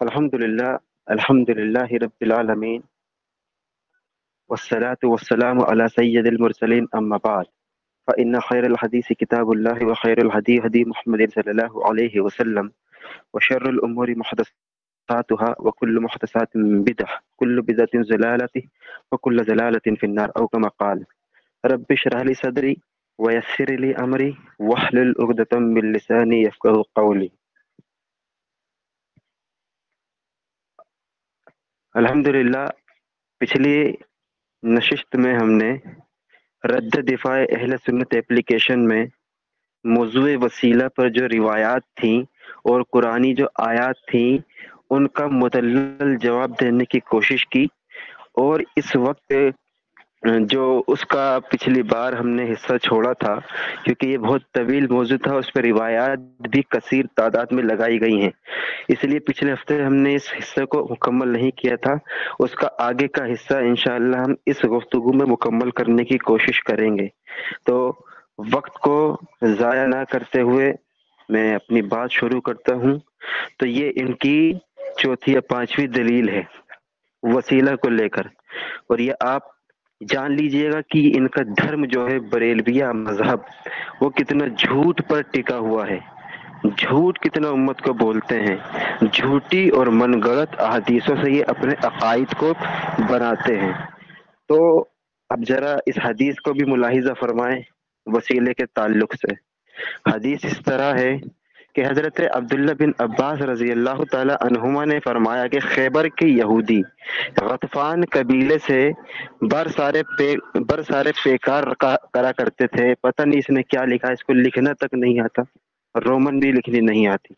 الحمد لله رب العالمين والصلاة والسلام على سيد المرسلين أما بعد فإن خير الحديث كتاب الله وخير الهدي هدي محمد صلى الله عليه وسلم وشر الأمور محدثاتها وكل محدثات بدعة كل بدعة ضلالة وكل ضلالة في النار أو كما قال رب اشرح لي صدري ويسر لي أمري واحلل عقدة من لساني يفقهوا قولي. الحمدللہ پچھلی نشست میں ہم نے رد دفاع اہل سنت ایپلیکیشن میں موضوع وسیلہ پر جو روایات تھیں اور قرآنی جو آیات تھیں ان کا مدلل جواب دینے کی کوشش کی، اور اس وقت جو اس کا پچھلی بار ہم نے حصہ چھوڑا تھا کیونکہ یہ بہت طویل موضوع تھا، اس پہ روایات بھی کثیر تعداد میں لگائی گئی ہیں، اس لیے پچھلے ہفتے ہم نے اس حصے کو مکمل نہیں کیا تھا۔ اس کا آگے کا حصہ انشاءاللہ ہم اس گفتگو میں مکمل کرنے کی کوشش کریں گے۔ تو وقت کو ضائع نہ کرتے ہوئے میں اپنی بات شروع کرتا ہوں۔ تو یہ ان کی چوتھی یا پانچویں دلیل ہے وسیلہ کو لے کر، اور یہ آپ جان لیجئے گا کہ ان کا دھرم جو ہے بریلویہ مذہب وہ کتنا جھوٹ پر ٹکا ہوا ہے، جھوٹ کتنا امت کو بولتے ہیں، جھوٹی اور من گڑت احادیثوں سے یہ اپنے عقائد کو بناتے ہیں۔ تو اب ذرا اس حدیث کو بھی ملاحظہ فرمائیں وسیلے کے تعلق سے۔ حدیث اس طرح ہے کہ حضرت عبداللہ بن عباس رضی اللہ تعالی عنہما نے فرمایا کہ خیبر کے یہودی غطفان قبیلے سے برسارے پیکار کرا کرتے تھے، پتہ نہیں اس نے کیا لکھا، اس کو لکھنا تک نہیں آتا، رومن بھی لکھنی نہیں آتی۔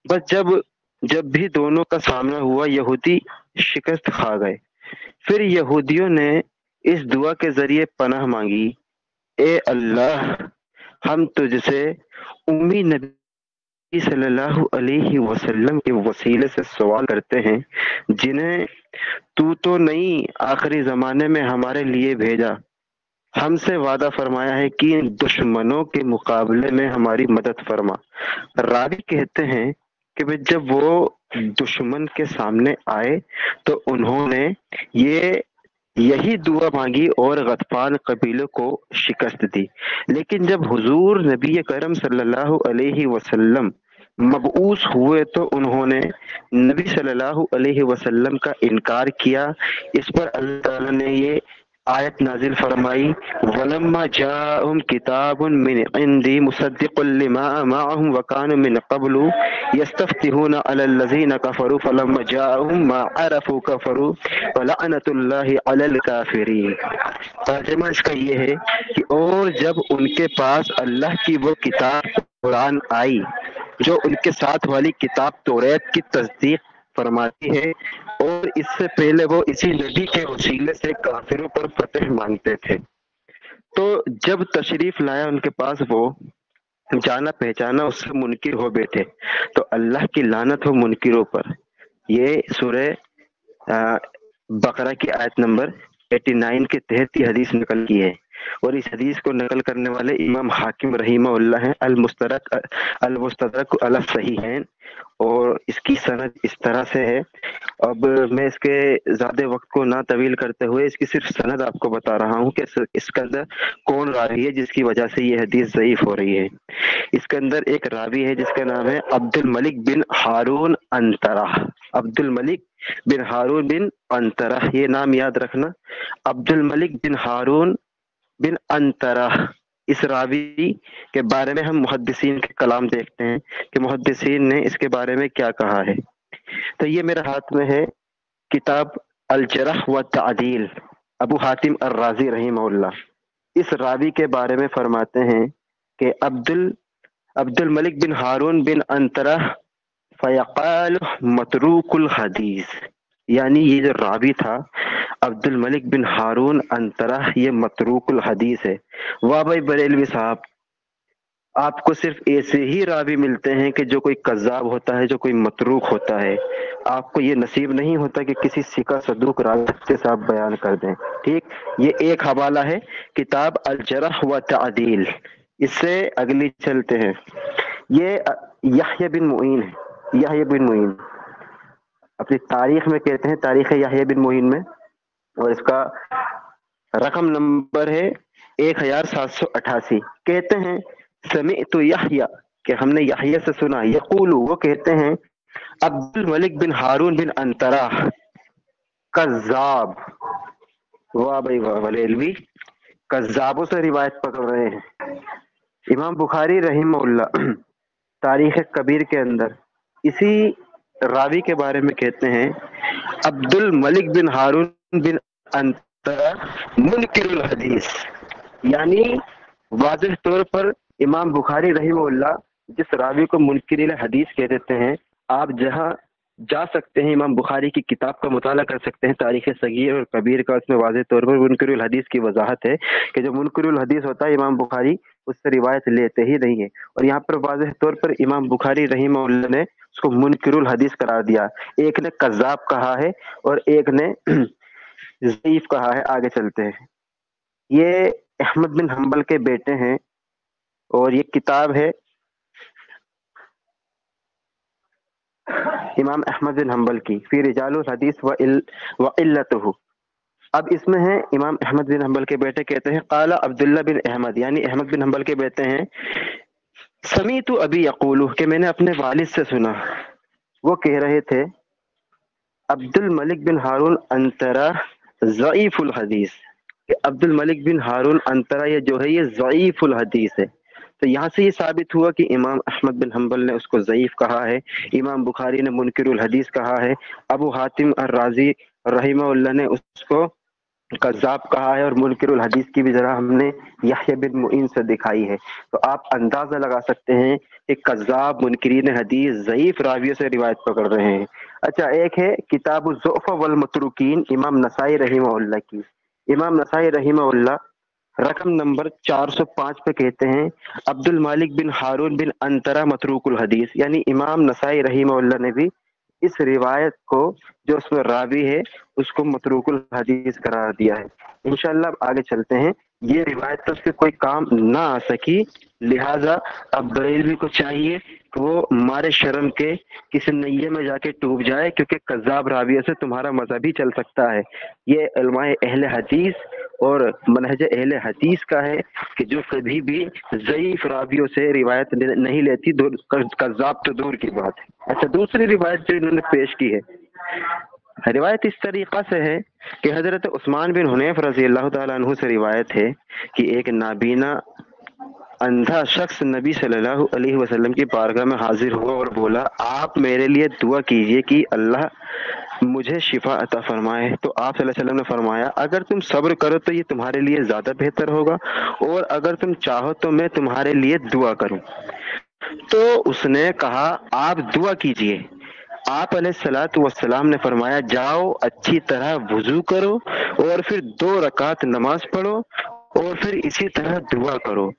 بس جب بھی دونوں کا سامنا ہوا یہودی شکست کھا گئے۔ پھر یہودیوں نے اس دعا کے ذریعے پناہ مانگی، اے اللہ ہم تجھ سے امی نبی صلی اللہ علیہ وسلم کے وسیلے سے سوال کرتے ہیں جنہیں تو نہیں آخری زمانے میں ہمارے لیے بھیجا، ہم سے وعدہ فرمایا ہے کہ دشمنوں کے مقابلے میں ہماری مدد فرما۔ راوی کہتے ہیں کہ جب وہ دشمن کے سامنے آئے تو انہوں نے یہی دعا مانگی اور غطفان قبیلے کو شکست دی، لیکن جب حضور نبی کرم صلی اللہ علیہ وسلم مبعوث ہوئے تو انہوں نے نبی صلی اللہ علیہ وسلم کا انکار کیا۔ اس پر اللہ تعالیٰ نے یہ آیت نازل فرمائی، وَلَمَّا جَاءَهُمْ كِتَابٌ مِّنْ عِندِي مُصَدِّقٌ لِّمَا مَعَهُمْ وَكَانُوا مِنْ قَبْلُ يَسْتَفْتِحُونَ عَلَى الَّذِينَ كَفَرُوا فَلَمَّا جَاءَهُمْ مَا عَرَفُوا كَفَرُوا وَلَعْنَةُ اللَّهِ عَلَى الْكَافِرِينَ۔ ترجمہ اس کا یہ ہے کہ اور جب ان کے پاس اللہ کی وہ کتاب قرآن آئی جو ان کے ساتھ والی کتاب توریت کی تصدیق فرماتی ہے، اور اس سے پہلے وہ اسی نبی کے وسیلے سے کافروں پر فتح مانگتے تھے، تو جب تشریف لایا ان کے پاس وہ جانا پہچانا اس سے منکر ہو بیٹھے، تو اللہ کی لعنت ہو منکروں پر۔ یہ سورہ بقرہ کی آیت نمبر 89 کے تحت یہ حدیث نقل کی ہے، اور اس حدیث کو نقل کرنے والے امام حاکم رحمہ اللہ ہیں المستدرک علی الصحیحین، اور اس کی سند اس طرح سے ہے۔ اب میں اس کے زیادہ وقت کو نہ طویل کرتے ہوئے اس کی صرف سند آپ کو بتا رہا ہوں کہ اس کے اندر کون راوی ہے جس کی وجہ سے یہ حدیث ضعیف ہو رہی ہے۔ اس کے اندر ایک راوی ہے جس کا نام ہے عبد الملک بن ہارون انطرہ، عبد الملک بن ہارون بن انطرہ، یہ نام یاد رکھنا، عبد الملک بن ہارون بن انطرہ۔ اس راوی کے بارے میں ہم محدثین کے کلام دیکھتے ہیں کہ محدثین نے اس کے بارے میں کیا کہا ہے۔ تو یہ میرے ہاتھ میں ہے کتاب الجرح و تعدیل، ابو حاتم الرازی رحمہ اللہ۔ اس راوی کے بارے میں فرماتے ہیں کہ عبد الملک بن ہارون بن انطرہ فیقال متروک الحدیث، یعنی یہ جو راوی تھا عبد الملک بن ہارون انطرہ یہ متروک الحدیث ہے۔ واہ بھائی بریلوی صاحب، آپ کو صرف ایسے ہی راوی ملتے ہیں کہ جو کوئی کذاب ہوتا ہے، جو کوئی متروک ہوتا ہے، آپ کو یہ نصیب نہیں ہوتا کہ کسی ثقہ صدوق راوی کے ساتھ بیان کر دیں۔ ٹھیک، یہ ایک حوالہ ہے کتاب الجرح و تعدیل۔ اس سے اگلی چلتے ہیں، یہ یحییٰ بن معین ہے، یحییٰ بن معین اپنی تاریخ میں کہتے ہیں، تاریخ یحییٰ بن معین میں، اور اس کا رقم نمبر ہے 1788. کہتے ہیں سمعت یحییٰ، کہ ہم نے یحییٰ سے سنا، یقول، وہ کہتے ہیں عبد الملک بن ہارون بن انطرا کذاب. واہ بھائی واہ، ولیلوی کذابوں سے روایت پکڑ رہے ہیں. امام بخاری رحمہ اللہ تاریخ کبیر کے اندر اسی راوی کے بارے میں کہتے ہیں عبد الملک بن ہارون بن انطرا منکر الحدیث. یعنی واضح طور پر امام بخاری رحمہ اللہ جس راوی کو منکر الحدیث کہہ دیتے ہیں، آپ جہاں جا سکتے ہیں امام بخاری کی کتاب کا مطالعہ کر سکتے ہیں، تاریخ صغیر اور کبیر کا. اس میں واضح طور پر منکر الحدیث کی وضاحت ہے کہ جو منکر الحدیث ہوتا ہے امام بخاری اس سے روایت لیتے ہی نہیں ہے. اور یہاں پر واضح طور پر امام بخاری رحمہ اللہ نے اس کو منکر الحدیث قرار دیا. ایک نے کذاب کہا ہے اور ایک نے ضعیف کہا ہے. آگے چلتے ہیں. یہ احمد بن حنبل کے بیٹے ہیں اور یہ کتاب ہے امام احمد بن حنبل کی، فی رجال الحدیث وعلتہ. اب اس میں ہے امام احمد بن حنبل کے بیٹے کہتے ہیں قال عبداللہ بن احمد، یعنی احمد بن حنبل کے بیٹے ہیں، سمیت ابی یقول، کہ میں نے اپنے والد سے سنا، وہ کہہ رہے تھے عبد الملک بن ہارون انطرا ضعیف الحدیث، کہ عبد الملک بن ہارون انطرا یہ جو ہے یہ ضعیف الحدیث ہے. تو یہاں سے یہ ثابت ہوا کہ امام احمد بن حنبل نے اس کو ضعیف کہا ہے، امام بخاری نے منکر الحدیث کہا ہے، ابو حاتم الرازی رحمہ اللہ نے اس کو کذاب کہا ہے، اور منکر الحدیث کی بھی ذرا ہم نے یحییٰ بن معین سے دکھائی ہے. تو آپ اندازہ لگا سکتے ہیں کہ کذاب، منکرین حدیث ضعیف راویوں سے روایت پکڑ رہے ہیں. اچھا، ایک ہے کتاب الضعف والمتروکین امام نسائی رحمہ اللہ کی. امام نسائی رحمہ اللہ رقم نمبر 405 پہ کہتے ہیں عبد المالک بن ہارون بن انطرا متروک الحدیث. یعنی امام نسائی رحمہ اللہ نے بھی اس روایت کو جو اس میں راوی ہے اس کو متروک الحدیث قرار دیا ہے. انشاءاللہ اب آگے چلتے ہیں. یہ روایت تو اس کے کوئی کام نہ آ سکی، لہٰذا اب بریلوی کو چاہیے کہ وہ مارے شرم کے کسی نیے میں جا کے ڈوب جائے، کیونکہ کذاب راویوں سے تمہارا مذہب ہی چل سکتا ہے. یہ علماء اہل حدیث اور منہج اہل حدیث کا ہے کہ جو کبھی بھی ضعیف راویوں سے روایت نہیں لیتی، کذاب تو دور کی بات ہے. اچھا، دوسری روایت جو انہوں نے پیش کی ہے، روایت اس طریقہ سے ہے کہ حضرت عثمان بن حنیف رضی اللہ تعالیٰ عنہ سے روایت ہے کہ ایک نابینا اندھا شخص نبی صلی اللہ علیہ وسلم کی بارگاہ میں حاضر ہوا اور بولا آپ میرے لیے دعا کیجئے کہ اللہ مجھے شفا عطا فرمائے. تو آپ صلی اللہ علیہ وسلم نے فرمایا اگر تم صبر کرو تو یہ تمہارے لیے زیادہ بہتر ہوگا، اور اگر تم چاہو تو میں تمہارے لیے دعا کروں. تو اس نے کہا آپ دعا کیجئے. آپ علیہ الصلوۃ والسلام نے فرمایا جاؤ اچھی طرح وضو کرو اور پھر 2 رکعت نماز پڑھو اور پھر اسی طرح دعا کرو.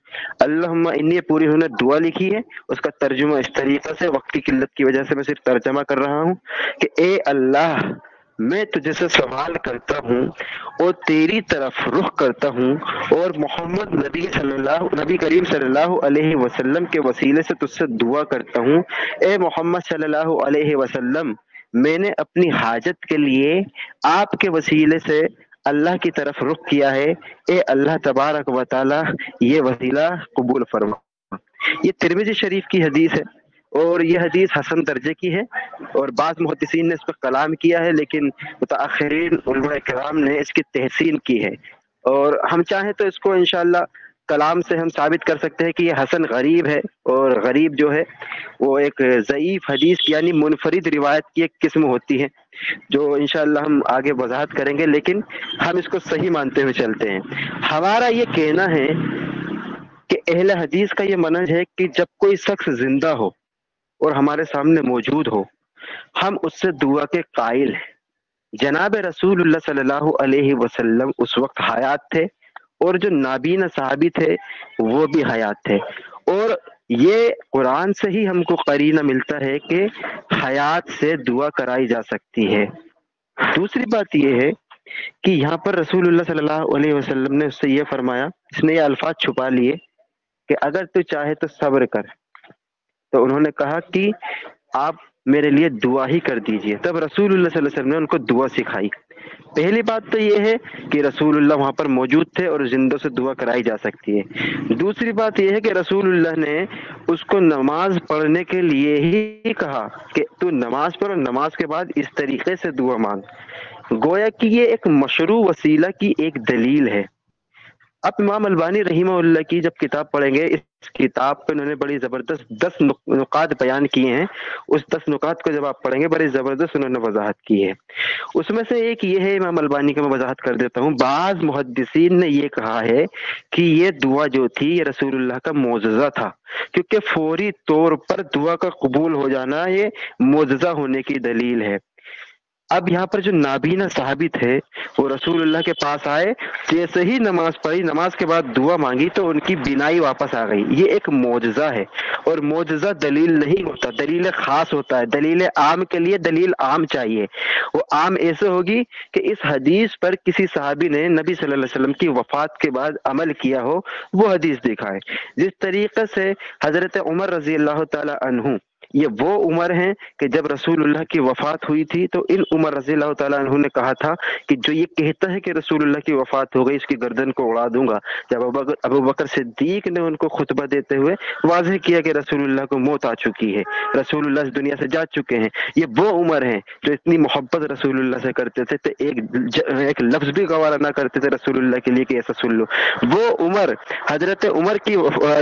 اللہم انی، پوری انہوں نے دعا لکھی ہے، اس کا ترجمہ اس طریقہ سے، وقت کی قلت کی وجہ سے میں صرف ترجمہ کر رہا ہوں کہ اے اللہ، میں تجھ سے سوال کرتا ہوں اور تیری طرف رخ کرتا ہوں، اور محمد نبی کریم صلی اللہ علیہ وسلم کے وسیلے سے تجھ سے دعا کرتا ہوں اے محمد صلی اللہ علیہ وسلم، میں نے اپنی حاجت کے لیے آپ کے وسیلے سے اللہ کی طرف رخ کیا ہے، اے اللہ تبارک و تعالی یہ وسیلہ قبول فرما. یہ ترمذی شریف کی حدیث ہے اور یہ حدیث حسن درجے کی ہے، اور بعض محدثین نے اس پر کلام کیا ہے، لیکن متاخرین علماء کرام نے اس کی تحسین کی ہے. اور ہم چاہیں تو اس کو انشاءاللہ کلام سے ہم ثابت کر سکتے ہیں کہ یہ حسن غریب ہے، اور غریب جو ہے وہ ایک ضعیف حدیث یعنی منفرد روایت کی ایک قسم ہوتی ہے جو انشاءاللہ ہم آگے وضاحت کریں گے، لیکن ہم اس کو صحیح مانتے ہوئے چلتے ہیں. ہمارا یہ کہنا ہے کہ اہل حدیث کا یہ منہج ہے کہ جب کوئی شخص زندہ ہو اور ہمارے سامنے موجود ہو، ہم اس سے دعا کے قائل ہیں. جناب رسول اللہ صلی اللہ علیہ وسلم اس وقت حیات تھے، اور جو نابینا صحابی تھے وہ بھی حیات تھے، اور یہ قرآن سے ہی ہم کو قرینہ ملتا ہے کہ حیات سے دعا کرائی جا سکتی ہے. دوسری بات یہ ہے کہ یہاں پر رسول اللہ صلی اللہ علیہ وسلم نے اس سے یہ فرمایا، اس نے یہ الفاظ چھپا لیے کہ اگر تو چاہے تو صبر کر. تو انہوں نے کہا کہ آپ میرے لیے دعا ہی کر دیجئے۔ تب رسول اللہ صلی اللہ علیہ وسلم نے ان کو دعا سکھائی۔ پہلی بات تو یہ ہے کہ رسول اللہ وہاں پر موجود تھے اور زندوں سے دعا کرائی جا سکتی ہے۔ دوسری بات یہ ہے کہ رسول اللہ نے اس کو نماز پڑھنے کے لیے ہی کہا کہ تو نماز پڑھ اور نماز کے بعد اس طریقے سے دعا مانگ، گویا کہ یہ ایک مشروع وسیلہ کی ایک دلیل ہے۔ اب امام البانی رحمہ اللہ کی جب کتاب پڑھیں گے، اس کتاب پہ انہوں نے بڑی زبردست 10 نکات بیان کیے ہیں، اس 10 نکات کو جب آپ پڑھیں گے بڑی زبردست انہوں نے وضاحت کی ہے۔ اس میں سے ایک یہ ہے امام البانی کا، میں وضاحت کر دیتا ہوں، بعض محدثین نے یہ کہا ہے کہ یہ دعا جو تھی یہ رسول اللہ کا معجزہ تھا، کیونکہ فوری طور پر دعا کا قبول ہو جانا یہ معجزہ ہونے کی دلیل ہے۔ اب یہاں پر جو نابینا صحابی تھے وہ رسول اللہ کے پاس آئے، جیسے ہی نماز پڑھی، نماز کے بعد دعا مانگی تو ان کی بینائی واپس آ گئی۔ یہ ایک معجزہ ہے، اور معجزہ دلیل نہیں ہوتا، دلیل خاص ہوتا ہے۔ دلیل عام کے لیے دلیل عام چاہیے، وہ عام ایسے ہوگی کہ اس حدیث پر کسی صحابی نے نبی صلی اللہ علیہ وسلم کی وفات کے بعد عمل کیا ہو، وہ حدیث دکھائے۔ جس طریقے سے حضرت عمر رضی اللہ تعالی عنہ، یہ وہ عمر ہیں کہ جب رسول اللہ کی وفات ہوئی تھی تو ان عمر رضی اللہ تعالیٰ عنہ نے کہا تھا کہ جو یہ کہتا ہے کہ رسول اللہ کی وفات ہو گئی اس کی گردن کو اڑا دوں گا۔ جب ابو بکر صدیق نے ان کو خطبہ دیتے ہوئے واضح کیا کہ رسول اللہ کو موت آ چکی ہے، رسول اللہ اس دنیا سے جا چکے ہیں، یہ وہ عمر ہیں جو اتنی محبت رسول اللہ سے کرتے تھے تو ایک لفظ بھی گوارا نہ کرتے تھے رسول اللہ کے لیے کہ ایسا سن لو۔ وہ عمر، حضرت عمر کی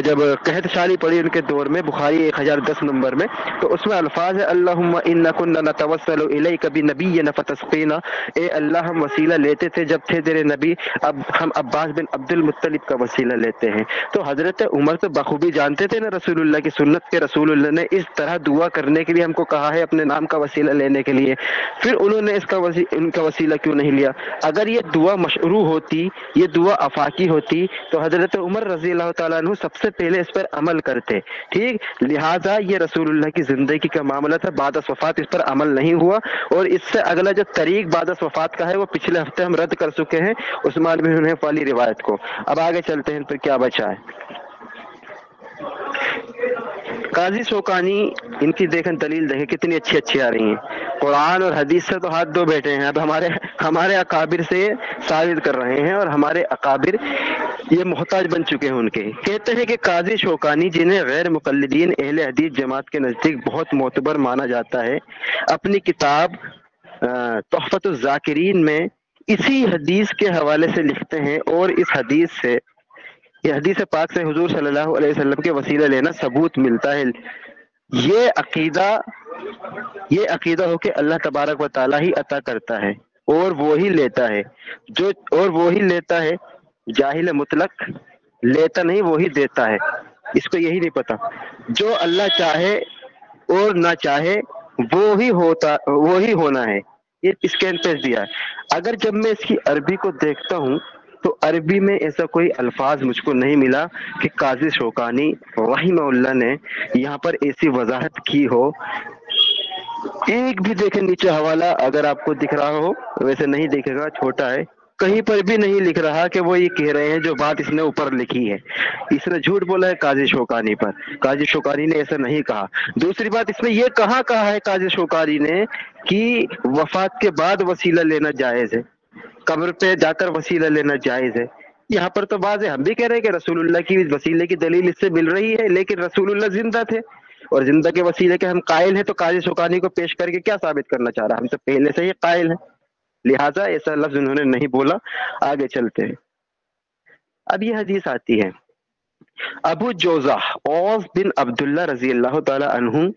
جب قحط سالی پڑی ان کے دور میں، بخاری 1010 نمبر میں، تو اس میں الفاظ ہے اللہم انا کنا نتوسل الیک بنبینا فتسقینا، اے اللہ ہم وسیلہ لیتے تھے جب تھے تیرے نبی، اب ہم عباس بن عبد المطلب کا وسیلہ لیتے ہیں۔ تو حضرت عمر تو بخوبی جانتے تھے نا رسول اللہ کی سنت کے، رسول اللہ نے اس طرح دعا کرنے کے لیے ہم کو کہا ہے اپنے نام کا وسیلہ لینے کے لیے، پھر انہوں نے ان کا وسیلہ کیوں نہیں لیا؟ اگر یہ دعا مشروع ہوتی، یہ دعا آفاقی ہوتی تو حضرت عمر رضی اللہ تعالیٰ عنہ سب سے پہلے اس پر عمل کرتے، ٹھیک؟ لہٰذا یہ رسول اللہ کی زندگی کا معاملہ تھا، بعد از وفات اس پر عمل نہیں ہوا، اور اس سے اگلا جو طریق بعد از وفات کا ہے وہ پچھلے ہفتے ہم رد کر چکے ہیں عثمان بن حنیف والی روایت کو۔ اب آگے چلتے ہیں، پھر کیا بچا ہے۔ قاضی شوکانی، ان کی دیکھیں دلیل دیکھیں کتنی اچھی اچھی آ رہی ہیں، قرآن اور حدیث سے تو ہاتھ دھو بیٹھے ہیں، اب ہمارے اکابر سے ثابت کر رہے ہیں، اور ہمارے اکابر یہ محتاج بن چکے ہیں ان کے۔ کہتے ہیں کہ قاضی شوکانی، جنہیں غیر مقلدین اہل حدیث جماعت کے نزدیک بہت معتبر مانا جاتا ہے، اپنی کتاب تحفۃ الذاکرین میں اسی حدیث کے حوالے سے لکھتے ہیں، اور اس حدیث سے، یہ حدیث پاک سے حضور صلی اللہ علیہ وسلم کے وسیلہ لینا ثبوت ملتا ہے۔ یہ عقیدہ ہو کہ اللہ تبارک و تعالیٰ ہی عطا کرتا ہے اور وہی لیتا ہے، وہی لیتا ہے، جاہل مطلق، لیتا نہیں وہی دیتا ہے، اس کو یہی نہیں پتا، جو اللہ چاہے اور نہ چاہے وہی ہونا ہے۔ یہ اسکین پیج دیا ہے۔ اگر جب میں اس کی عربی کو دیکھتا ہوں تو عربی میں ایسا کوئی الفاظ مجھ کو نہیں ملا کہ قاضی شوکانی رحمہ اللہ نے یہاں پر ایسی وضاحت کی ہو۔ ایک بھی دیکھیں نیچے حوالہ اگر آپ کو دکھ رہا ہو، ویسے نہیں دیکھے گا، چھوٹا ہے، کہیں پر بھی نہیں لکھ رہا کہ وہ یہ کہہ رہے ہیں جو بات اس نے اوپر لکھی ہے۔ اس نے جھوٹ بولا ہے قاضی شوکانی پر، قاضی شوکانی نے ایسا نہیں کہا۔ دوسری بات، اس نے یہ کہا ہے قاضی شوکانی نے کہ وفات کے بعد وسیلہ لینا جائز ہے، قبر پہ جا کر وسیلہ لینا جائز ہے۔ یہاں پر تو واضح ہم بھی کہہ رہے ہیں کہ رسول اللہ کی وسیلے کی دلیل اس سے مل رہی ہے، لیکن رسول اللہ زندہ تھے اور زندہ کے وسیلے کے ہم قائل ہیں، تو قاضی شوکانی کو پیش کر کے کیا ثابت کرنا چاہ رہا؟ ہم تو پہلے سے ہی قائل ہیں، لہٰذا ایسا لفظ انہوں نے نہیں بولا۔ آگے چلتے ہیں۔ اب یہ حدیث آتی ہے، ابو جوزہ اوس بن عبداللہ رضی اللہ تعالی عنہ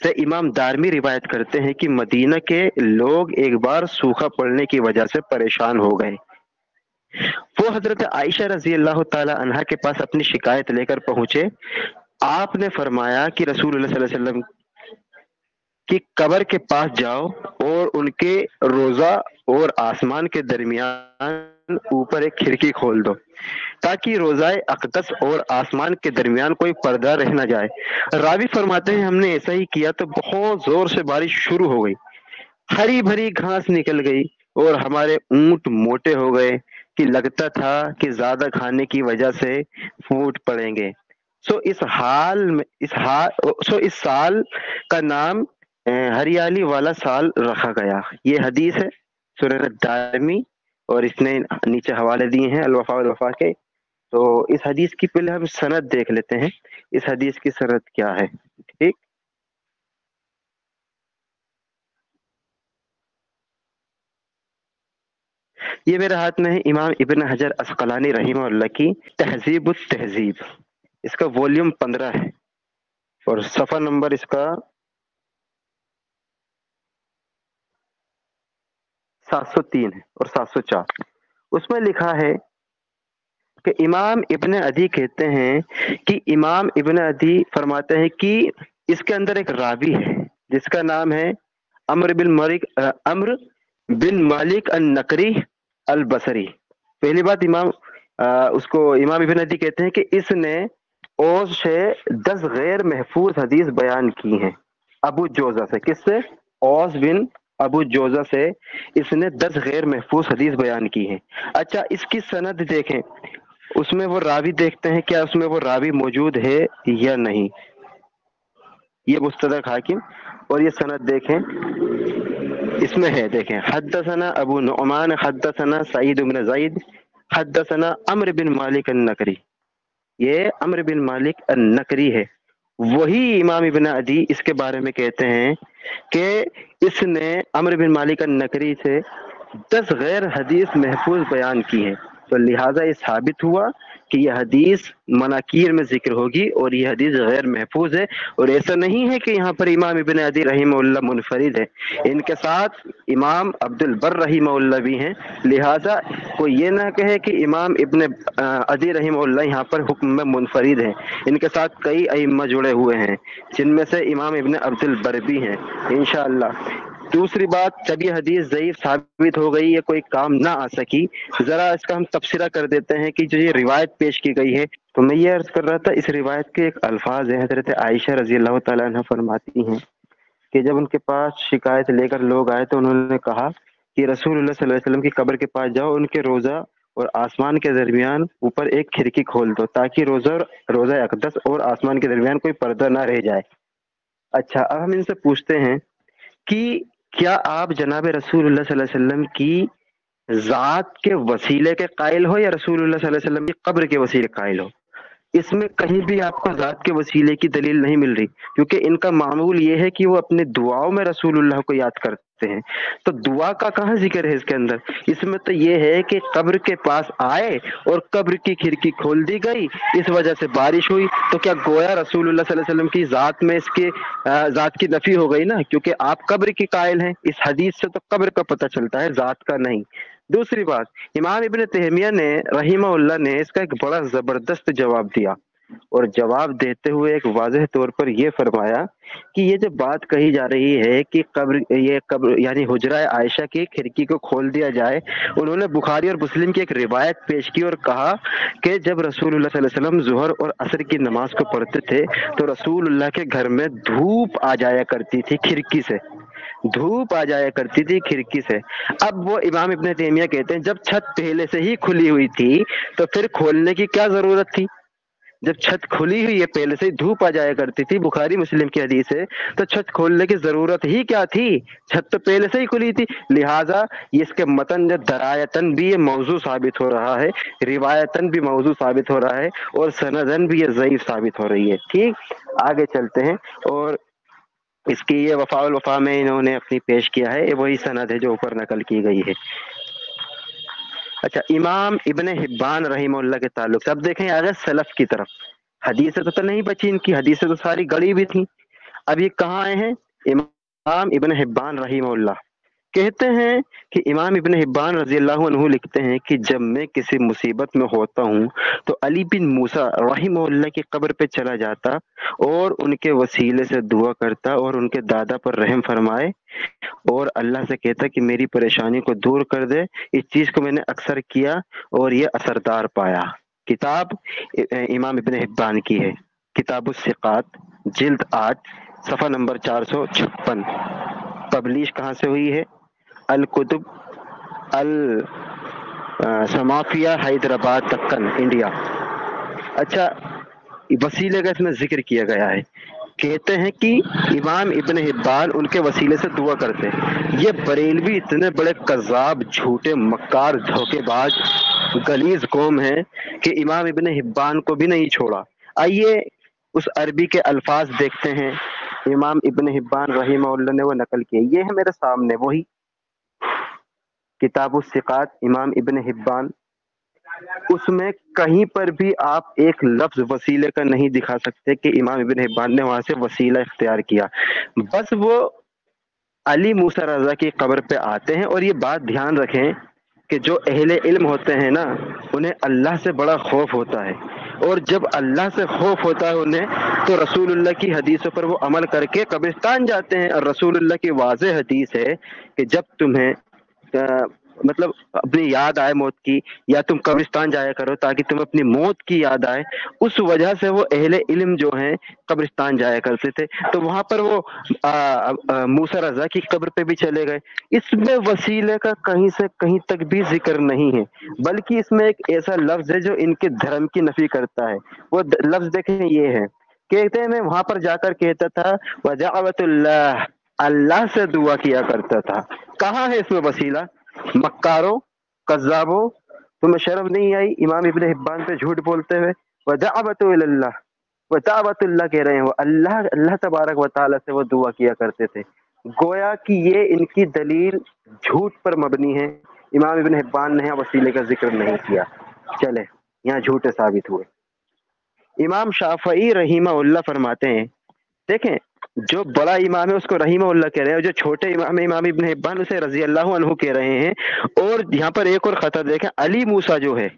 سے امام دارمی روایت کرتے ہیں کہ مدینہ کے لوگ ایک بار سوکھا پڑنے کی وجہ سے پریشان ہو گئے۔ وہ حضرت عائشہ رضی اللہ تعالی عنہا کے پاس اپنی شکایت لے کر پہنچے۔ آپ نے فرمایا کہ رسول اللہ صلی اللہ علیہ وسلم کی قبر کے پاس جاؤ اور ان کے روضہ اور آسمان کے درمیان اوپر ایک کھڑکی کھول دو تاکہ روضہ اقدس اور آسمان کے درمیان کوئی پردہ رہ نہ جائے۔ راوی فرماتے ہیں ہم نے ایسا ہی کیا تو بہت زور سے بارش شروع ہو گئی، ہری بھری گھاس نکل گئی اور ہمارے اونٹ موٹے ہو گئے کہ لگتا تھا کہ زیادہ کھانے کی وجہ سے پھوٹ پڑیں گے۔ اس سال کا نام ہریالی والا سال رکھا گیا. یہ حدیث ہے سنن دارمی، اور اس نے نیچے حوالے دیے ہیں الوفا والوفا کے. تو اس حدیث کی پہلے ہم سند دیکھ لیتے ہیں، اس حدیث کی سند کیا ہے. ٹھیک، یہ میرے ہاتھ میں ہے امام ابن حجر عسقلانی رحمہ اللہ کی تہذیب التہذیب. اس کا والیوم 15 ہے اور صفحہ نمبر اس کا 703 ہے اور 704. اس میں لکھا ہے کہ امام ابن عدی کہتے ہیں کہ امام ابن عدی فرماتے ہیں کہ اس کے اندر ایک راوی ہے جس کا نام ہے عمر بن مالک النقری البصری. پہلی بات اس کو امام ابن عدی کہتے ہیں کہ اس نے اوس سے 10 غیر محفوظ حدیث بیان کی ہیں ابو جوزہ سے. کس سے؟ اوس بن ابو جوزہ سے اس نے 10 غیر محفوظ حدیث بیان کی ہیں. اچھا، اس کی سند دیکھیں، اس میں وہ راوی دیکھتے ہیں کیا اس میں وہ راوی موجود ہے یا نہیں. یہ مستدرک حاکم اور یہ سند دیکھیں، اس میں ہے. دیکھیں، حدثنا ابو نعمان حدثنا سعید بن زید حدثنا عمرو بن مالک النقری. یہ عمرو بن مالک النقری ہے. وہی امام ابن عدی اس کے بارے میں کہتے ہیں کہ اس نے عمرو بن مالک النقری سے 10 غیر حدیث محفوظ بیان کی ہے. تو لہٰذا یہ ثابت ہوا کہ یہ حدیث مناکیر میں ذکر ہوگی اور یہ حدیث غیر محفوظ ہے. اور ایسا نہیں ہے کہ یہاں پر امام ابن عدی رحمہ اللہ منفرد ہے، ان کے ساتھ امام عبد البر رحمہ اللہ بھی ہیں. لہٰذا کوئی یہ نہ کہے کہ امام ابن عدی رحمہ اللہ یہاں پر حکم میں منفرد ہیں، ان کے ساتھ کئی ائمہ جڑے ہوئے ہیں جن میں سے امام ابن عبد البر بھی ہیں انشاءاللہ. دوسری بات، جب یہ حدیث ضعیف ثابت ہو گئی، یہ کوئی کام نہ آ سکی، ذرا اس کا ہم تبصرہ کر دیتے ہیں کہ جو یہ روایت پیش کی گئی ہے. تو میں یہ عرض کر رہا تھا، اس روایت کے ایک الفاظ ہیں. حضرت عائشہ رضی اللہ تعالیٰ عنہ فرماتی ہیں کہ جب ان کے پاس شکایت لے کر لوگ آئے تو انہوں نے کہا کہ رسول اللہ صلی اللہ علیہ وسلم کی قبر کے پاس جاؤ، ان کے روزہ اور آسمان کے درمیان اوپر ایک کھڑکی کھول دو تاکہ روزہ اقدس اور آسمان کے درمیان کوئی پردہ نہ رہ جائے. اچھا، اب ہم ان سے پوچھتے ہیں کہ کیا آپ جناب رسول اللہ صلی اللہ علیہ وسلم کی ذات کے وسیلے کے قائل ہو یا رسول اللہ صلی اللہ علیہ وسلم کی قبر کے وسیلے قائل ہو؟ اس میں کہیں بھی آپ کو ذات کے وسیلے کی دلیل نہیں مل رہی، کیونکہ ان کا معمول یہ ہے کہ وہ اپنے دعاؤں میں رسول اللہ کو یاد کرتے ہیں. تو دعا کا کہاں ذکر ہے اس کے اندر؟ اس میں تو یہ ہے کہ قبر کے پاس آئے اور قبر کی کھڑکی کھول دی گئی، اس وجہ سے بارش ہوئی. تو کیا گویا رسول اللہ صلی اللہ علیہ وسلم کی ذات میں اس کے ذات کی نفی ہو گئی نا، کیونکہ آپ قبر کی قائل ہیں. اس حدیث سے تو قبر کا پتہ چلتا ہے، ذات کا نہیں. دوسری بات، امام ابن تیمیہ نے رحمہ اللہ نے اس کا ایک بڑا زبردست جواب دیا، اور جواب دیتے ہوئے ایک واضح طور پر یہ فرمایا کہ یہ جو بات کہی جا رہی ہے کہ قبر یعنی حجرہ عائشہ کی کھڑکی کو کھول دیا جائے، انہوں نے بخاری اور مسلم کی ایک روایت پیش کی اور کہا کہ جب رسول اللہ صلی اللہ علیہ وسلم ظہر اور عصر کی نماز کو پڑھتے تھے تو رسول اللہ کے گھر میں دھوپ آ جایا کرتی تھی کھڑکی سے، دھوپ آ جایا کرتی تھی کھڑکی سے. اب وہ امام ابن تیمیہ کہتے ہیں جب چھت پہلے سے ہی کھلی ہوئی تھی تو پھر کھولنے کی کیا ضرورت تھی؟ جب چھت کھلی ہوئی ہے، پہلے سے دھوپ آ جایا کرتی تھی، بخاری مسلم کی حدیث ہے، تو چھت کھولنے کی ضرورت ہی کیا تھی؟ چھت تو پہلے سے ہی کھلی تھی. لہٰذا یہ اس کے متن جو درایتن بھی یہ موضوع ثابت ہو رہا ہے، روایتن بھی موضوع ثابت ہو رہا ہے، اور سندن بھی یہ ضعیف ثابت ہو رہی ہے. ٹھیک، آگے چلتے ہیں. اور اس کی یہ وفاء الوفا میں انہوں نے اپنی پیش کیا ہے، یہ وہی سند ہے جو اوپر نقل کی گئی ہے. اچھا، امام ابن حبان رحمہ اللہ کے تعلق سے اب دیکھیں آگے سلف کی طرف. حدیثیں تو نہیں بچی ان کی، حدیثیں تو ساری گڑی بھی تھیں. اب یہ کہاں آئے ہیں؟ امام ابن حبان رحمہ اللہ کہتے ہیں کہ امام ابن حبان رضی اللہ عنہ لکھتے ہیں کہ جب میں کسی مصیبت میں ہوتا ہوں تو علی بن موسیٰ رحمہ اللہ کی قبر پہ چلا جاتا اور ان کے وسیلے سے دعا کرتا اور ان کے دادا پر رحم فرمائے اور اللہ سے کہتا کہ میری پریشانی کو دور کر دے. اس چیز کو میں نے اکثر کیا اور یہ اثردار پایا. کتاب امام ابن حبان کی ہے، کتاب الثقات جلد 8 صفحہ نمبر 456. پبلش کہاں سے ہوئی ہے؟ الکتب السمافیہ حیدرآباد دکن انڈیا. اچھا، وسیلے کا اس میں ذکر کیا گیا ہے کہتے ہیں کہ امام ابن حبان ان کے وسیلے سے دعا کرتے ہیں۔ یہ بریلوی اتنے بڑے کذاب، جھوٹے، مکار، دھوکے باز، غلیظ قوم ہے کہ امام ابن حبان کو بھی نہیں چھوڑا۔ آئیے اس عربی کے الفاظ دیکھتے ہیں، امام ابن حبان رحمہ اللہ نے وہ نقل کیے، یہ ہے میرے سامنے وہی کتاب الثقات امام ابن حبان۔ اس میں کہیں پر بھی آپ ایک لفظ وسیلے کا نہیں دکھا سکتے کہ امام ابن حبان نے وہاں سے وسیلہ اختیار کیا۔ بس وہ علی موسیٰ رضا کی قبر پہ آتے ہیں، اور یہ بات دھیان رکھیں کہ جو اہل علم ہوتے ہیں نا، انہیں اللہ سے بڑا خوف ہوتا ہے، اور جب اللہ سے خوف ہوتا ہے انہیں، تو رسول اللہ کی حدیثوں پر وہ عمل کر کے قبرستان جاتے ہیں۔ اور رسول اللہ کی واضح حدیث ہے کہ جب تمہیں مطلب اپنی یاد آئے موت کی، یا تم قبرستان جایا کرو تاکہ تم اپنی موت کی یاد آئے، اس وجہ سے وہ اہل علم جو ہیں قبرستان جایا کرتے تھے۔ تو وہاں پر وہ موسیٰ رضا کی قبر پہ بھی چلے گئے۔ اس میں وسیلے کا کہیں سے کہیں تک بھی ذکر نہیں ہے، بلکہ اس میں ایک ایسا لفظ ہے جو ان کے دھرم کی نفی کرتا ہے۔ وہ لفظ دیکھیں، یہ ہے، کہتے ہیں میں وہاں پر جا کر کہتا تھا وَدَعْوَةُ اللَّهِ، اللہ سے دعا کیا کرتا تھا۔ کہاں ہے اس میں وسیلہ؟ مکاروں، کذابوں، تمہیں شرم نہیں آئی امام ابن حبان پہ جھوٹ بولتے ہوئے؟ وَدَعْوَةُ إِلَى اللَّهِ، وَدَعْوَةُ اللہ کہہ رہے ہیں، وہ اللہ تبارک و تعالیٰ سے وہ دعا کیا کرتے تھے۔ گویا کہ یہ ان کی دلیل جھوٹ پر مبنی ہے۔ امام ابن حبان نے وسیلے کا ذکر نہیں کیا، چلے یہاں جھوٹے ثابت ہوئے۔ امام شافعی رحمہ اللہ فرماتے ہیں، دیکھیں جو بڑا امام ہے اس کو رحمہ اللہ کہہ رہے ہیں، اور جو چھوٹے امام ہے امام ابن حبان اسے رضی اللہ عنہ کہہ رہے ہیں۔ اور یہاں پر ایک اور خطا دیکھیں، علی موسیٰ جو ہے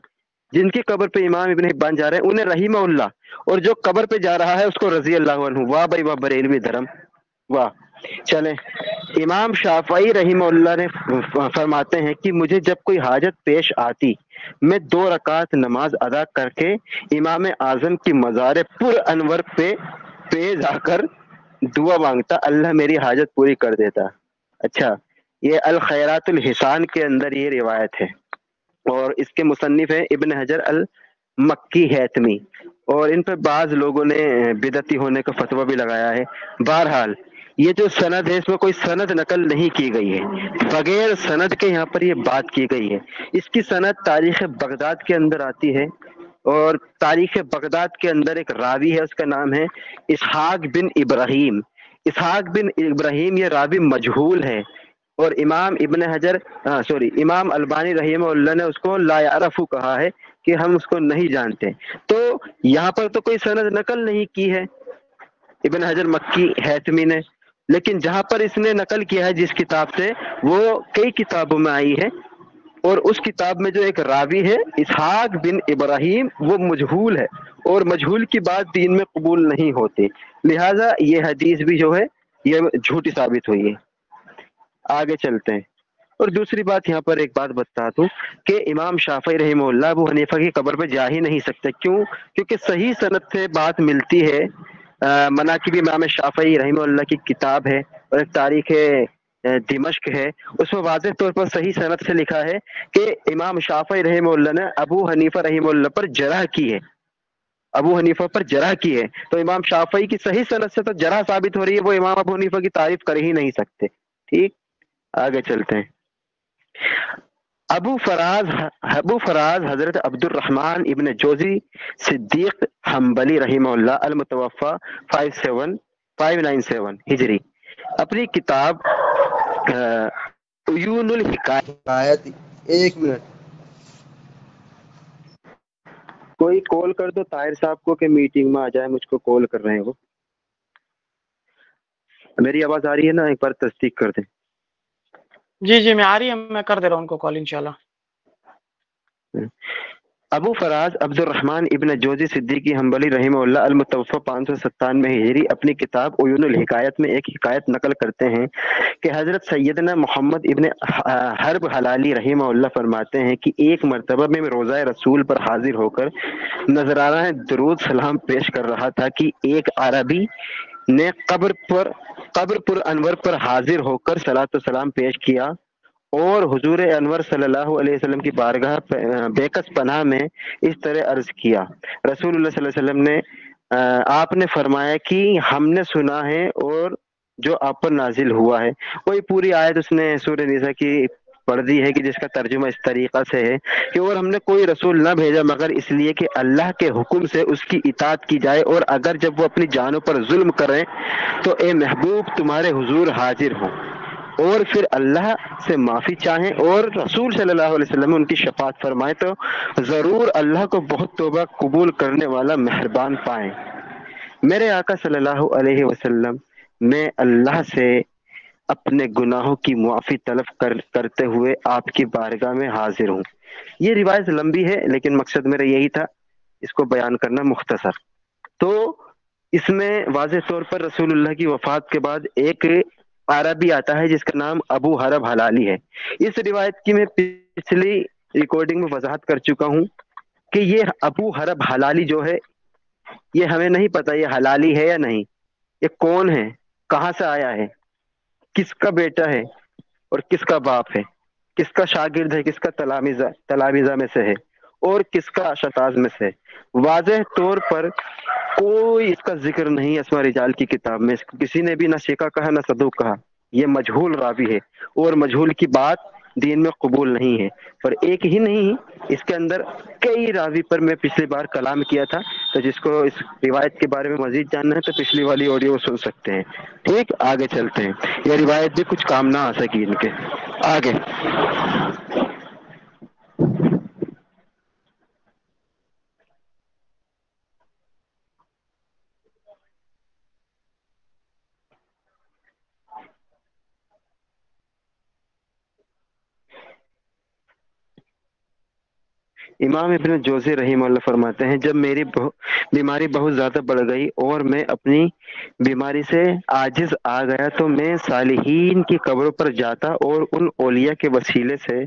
جن کی قبر پہ امام ابن حبان جا رہے ہیں انہیں رحمہ اللہ، اور جو قبر پہ جا رہا ہے اس کو رضی اللہ عنہ۔ واہ بھائی واہ، بریلوی دھرم، واہ۔ چلیں، امام شافعی رحمہ اللہ نے فرماتے ہیں کہ مجھے جب کوئی حاجت پیش آتی، میں 2 رکعت نماز ادا کر کے امام اعظم کی مزار پر انور پہ جا کر دعا مانگتا، اللہ میری حاجت پوری کر دیتا۔ اچھا، یہ الخیرات الحسان کے اندر یہ روایت ہے، اور اس کے مصنف ہیں ابن حجر المکی حیتمی، اور ان پہ بعض لوگوں نے بدعتی ہونے کا فتویٰ بھی لگایا ہے۔ بہرحال یہ جو سند ہے اس میں کوئی سند نقل نہیں کی گئی ہے، بغیر سند کے یہاں پر یہ بات کی گئی ہے۔ اس کی سند تاریخ بغداد کے اندر آتی ہے، اور تاریخ بغداد کے اندر ایک راوی ہے، اس کا نام ہے اسحاق بن ابراہیم۔ اسحاق بن ابراہیم یہ راوی مجہول ہے، اور امام ابن حجر امام البانی رحمہ اللہ نے اس کو لا یعرف کہا ہے کہ ہم اس کو نہیں جانتے۔ تو یہاں پر تو کوئی سند نقل نہیں کی ہے ابن حجر مکی حیتمی نے، لیکن جہاں پر اس نے نقل کیا ہے جس کتاب سے، وہ کئی کتابوں میں آئی ہے، اور اس کتاب میں جو ایک راوی ہے اسحاق بن ابراہیم وہ مجہول ہے، اور مجہول کی بات دین میں قبول نہیں ہوتی، لہٰذا یہ حدیث بھی جو ہے یہ جھوٹی ثابت ہوئی ہے۔ آگے چلتے ہیں، اور دوسری بات یہاں پر ایک بات بتا دوں کہ امام شافعی رحمہ اللہ ابو حنیفہ کی قبر پہ جا ہی نہیں سکتے۔ کیوں؟ کیونکہ صحیح سند سے بات ملتی ہے، مناقب امام شافعی رحمہ اللہ کی کتاب ہے، اور ایک تاریخ دمشق ہے، اس میں واضح طور پر صحیح سند سے لکھا ہے کہ امام شافعی رحمہ اللہ نے ابو حنیفہ رحمہ اللہ پر جرح کی ہے، ابو حنیفہ پر جرح کی ہے۔ تو امام شافعی کی صحیح سند سے تو جرح ثابت ہو رہی ہے، وہ امام ابو حنیفہ کی تعریف کر ہی نہیں سکتے۔ ٹھیک، آگے چلتے ہیں۔ ابو فراز حضرت عبد الرحمن ابن جوزی صدیق حنبلی رحمہ اللہ المتوفى 597 ہجری، اپنی کتاب عیون الحکایت، ایک منٹ کوئی کال کر دو طاہر صاحب کو کہ میٹنگ میں آ جائے، مجھ کو کال کر رہے ہیں وہ۔ میری آواز آ رہی ہے نا؟ ایک بار تصدیق کر دیں۔ جی جی میں آ رہی ہے، میں کر دے رہا ہوں ان کو کال انشاءاللہ۔ ابو فراز عبد الرحمن ابن جوزی صدیقی حنبلی رحمہ اللہ المتوفى 597 ہجری اپنی کتاب عیون الحکایت میں ایک حکایت نقل کرتے ہیں کہ حضرت سیدنا محمد ابن حرب حلالی رحمہ اللہ فرماتے ہیں کہ ایک مرتبہ میں روضہ رسول پر حاضر ہو کر نذرانہ درود سلام پیش کر رہا تھا کہ ایک عربی نے قبر پر انور پر حاضر ہو کر صلاۃ و سلام پیش کیا، اور حضور انور صلی اللہ علیہ وسلم کی بارگاہ بے کس پناہ میں اس طرح عرض کیا، رسول اللہ صلی اللہ علیہ وسلم نے آپ نے فرمایا کہ ہم نے سنا ہے اور جو آپ پر نازل ہوا ہے. وہی پوری آیت اس نے سورہ نساء کی پڑھ دی ہے کہ جس کا ترجمہ اس طریقہ سے ہے کہ اور ہم نے کوئی رسول نہ بھیجا مگر اس لیے کہ اللہ کے حکم سے اس کی اطاعت کی جائے، اور اگر جب وہ اپنی جانوں پر ظلم کریں تو اے محبوب تمہارے حضور حاضر ہوں اور پھر اللہ سے معافی چاہیں اور رسول صلی اللہ علیہ وسلم ان کی شفاعت فرمائیں تو ضرور اللہ کو بہت توبہ قبول کرنے والا مہربان پائیں. میرے آقا صلی اللہ علیہ وسلم میں اللہ سے اپنے گناہوں کی معافی طلب کرتے ہوئے آپ کی بارگاہ میں حاضر ہوں. یہ روایت لمبی ہے لیکن مقصد میرا یہی تھا اس کو بیان کرنا مختصر. تو اس میں واضح طور پر رسول اللہ کی وفات کے بعد ایک عربی آتا ہے جس کا نام ابو حرب حلالی ہے. اس روایت کی میں پچھلی ریکارڈنگ میں وضاحت کر چکا ہوں کہ یہ ابو حرب حلالی جو ہے یہ ہمیں نہیں پتا یہ حلالی ہے یا نہیں، یہ کون ہے، کہاں سے آیا ہے، کس کا بیٹا ہے اور کس کا باپ ہے، کس کا شاگرد ہے، کس کا تلامذہ میں سے ہے اور کس کا شتاز میں سے ہے. واضح طور پر کوئی اس کا ذکر نہیں اسماء رجال کی کتاب میں. کسی نے بھی نہ شیخہ کہا نہ صدوق کہا. یہ مجہول راوی ہے اور مجہول کی بات دین میں قبول نہیں ہے. پر ایک ہی نہیں، اس کے اندر کئی راوی پر میں پچھلی بار کلام کیا تھا، تو جس کو اس روایت کے بارے میں مزید جاننا ہے تو پچھلی والی آڈیو سن سکتے ہیں. ٹھیک، آگے چلتے ہیں. یہ روایت بھی کچھ کام نہ آ سکی ان کے. آگے امام ابن جوزی رحمہ اللہ فرماتے ہیں جب میری بیماری بہت زیادہ بڑھ گئی اور میں اپنی بیماری سے عاجز آ گیا تو میں صالحین کی قبروں پر جاتا اور ان اولیاء کے وسیلے سے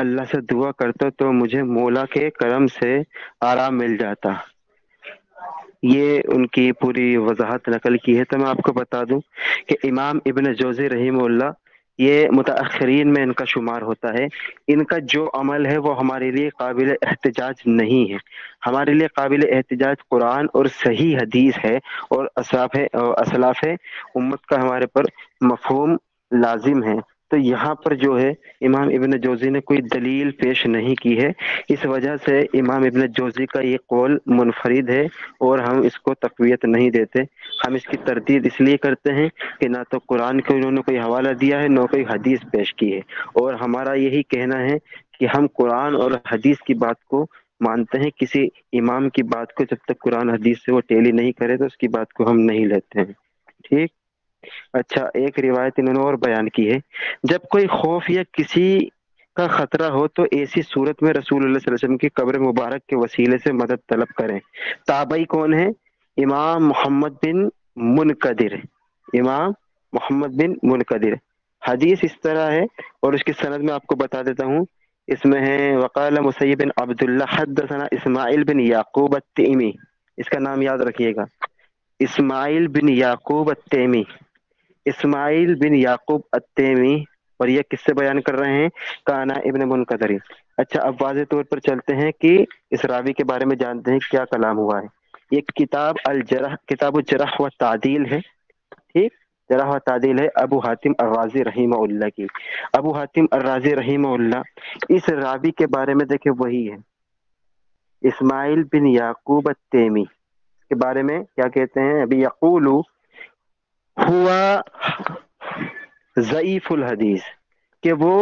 اللہ سے دعا کرتا تو مجھے مولا کے کرم سے آرام مل جاتا. یہ ان کی پوری وضاحت نقل کی ہے. تو میں آپ کو بتا دوں کہ امام ابن جوزی رحمہ اللہ یہ متاخرین میں ان کا شمار ہوتا ہے. ان کا جو عمل ہے وہ ہمارے لیے قابل احتجاج نہیں ہے. ہمارے لیے قابل احتجاج قرآن اور صحیح حدیث ہے اور اسلاف امت کا ہمارے پر مفہوم لازم ہے. تو یہاں پر جو ہے امام ابن جوزی نے کوئی دلیل پیش نہیں کی ہے. اس وجہ سے امام ابن جوزی کا یہ قول منفرد ہے اور ہم اس کو تقویت نہیں دیتے. ہم اس کی تردید اس لیے کرتے ہیں کہ نہ تو قرآن کو انہوں نے کوئی حوالہ دیا ہے نہ کوئی حدیث پیش کی ہے، اور ہمارا یہی کہنا ہے کہ ہم قرآن اور حدیث کی بات کو مانتے ہیں. کسی امام کی بات کو جب تک قرآن حدیث سے وہ ٹیلی نہیں کرے تو اس کی بات کو ہم نہیں لیتے ہیں. ٹھیک. اچھا، ایک روایت انہوں نے اور بیان کی ہے جب کوئی خوف یا کسی کا خطرہ ہو تو ایسی صورت میں رسول اللہ صلی اللہ علیہ وسلم کی قبر مبارک کے وسیلے سے مدد طلب کریں. تابعی کون ہے؟ امام محمد بن منقدر. امام محمد بن منقدر. حدیث اس طرح ہے اور اس کی سند میں آپ کو بتا دیتا ہوں. اس میں ہے وقال مسیب بن عبداللہ حدثنا اسماعیل بن یعقوب التیمی. اس کا نام یاد رکھیے گا، اسماعیل بن یعقوب التیمی. اسماعیل بن یعقوب التیمی. اور یہ کس سے بیان کر رہے ہیں؟ کانا ابن منقدری. اچھا، اب واضح طور پر چلتے ہیں کہ اس راوی کے بارے میں جانتے ہیں کیا کلام ہوا ہے. یہ کتاب کتاب الجرح و تعدیل ہے. ٹھیک، جرح و تعدیل ہے ابو حاتم الرازی رحمہ اللہ کی. ابو حاتم الرازی رحمہ اللہ اس راوی کے بارے میں دیکھیں وہی ہے اسماعیل بن یعقوب التیمی کے بارے میں کیا کہتے ہیں؟ ابھی یقول ہوا ضعیف الحدیث، کہ وہ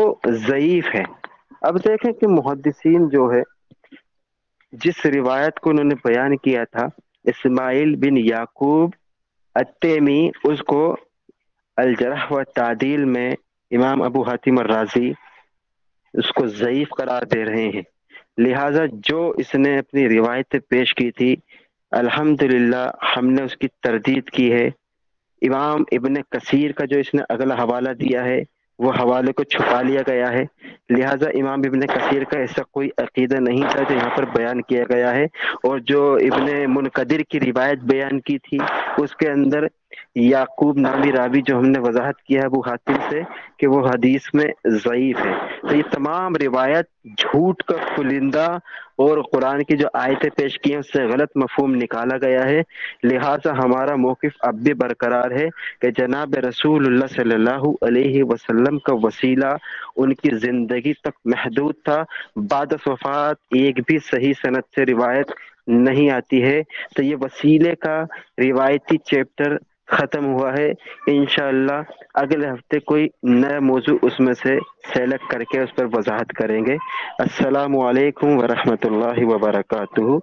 ضعیف ہے. اب دیکھیں کہ محدثین جو ہے جس روایت کو انہوں نے بیان کیا تھا اسماعیل بن یعقوب التیمی، اس کو الجرح و تعدیل میں امام ابو حاتم الرازی اس کو ضعیف قرار دے رہے ہیں. لہٰذا جو اس نے اپنی روایت پیش کی تھی الحمدللہ ہم نے اس کی تردید کی ہے. امام ابن کثیر کا جو اس نے اگلا حوالہ دیا ہے وہ حوالے کو چھپا لیا گیا ہے. لہٰذا امام ابن کثیر کا ایسا کوئی عقیدہ نہیں تھا جو یہاں پر بیان کیا گیا ہے. اور جو ابن منقدر کی روایت بیان کی تھی اس کے اندر یعقوب نامی راوی جو ہم نے وضاحت کیا ہے ابو حاتم سے کہ وہ حدیث میں ضعیف ہے. تو یہ تمام روایت جھوٹ کا کلندہ اور قرآن کی جو آیتیں پیش کی ہیں اس سے غلط مفہوم نکالا گیا ہے. لہٰذا ہمارا موقف اب بھی برقرار ہے کہ جناب رسول اللہ صلی اللہ علیہ وسلم کا وسیلہ ان کی زندگی تک محدود تھا. بعد از وفات ایک بھی صحیح سند سے روایت نہیں آتی ہے. تو یہ وسیلے کا روایتی چیپٹر ختم ہوا ہے. انشاءاللہ اگلے ہفتے کوئی نیا موضوع اس میں سے سلیکٹ کر کے اس پر وضاحت کریں گے. السلام علیکم ورحمۃ اللہ وبرکاتہ.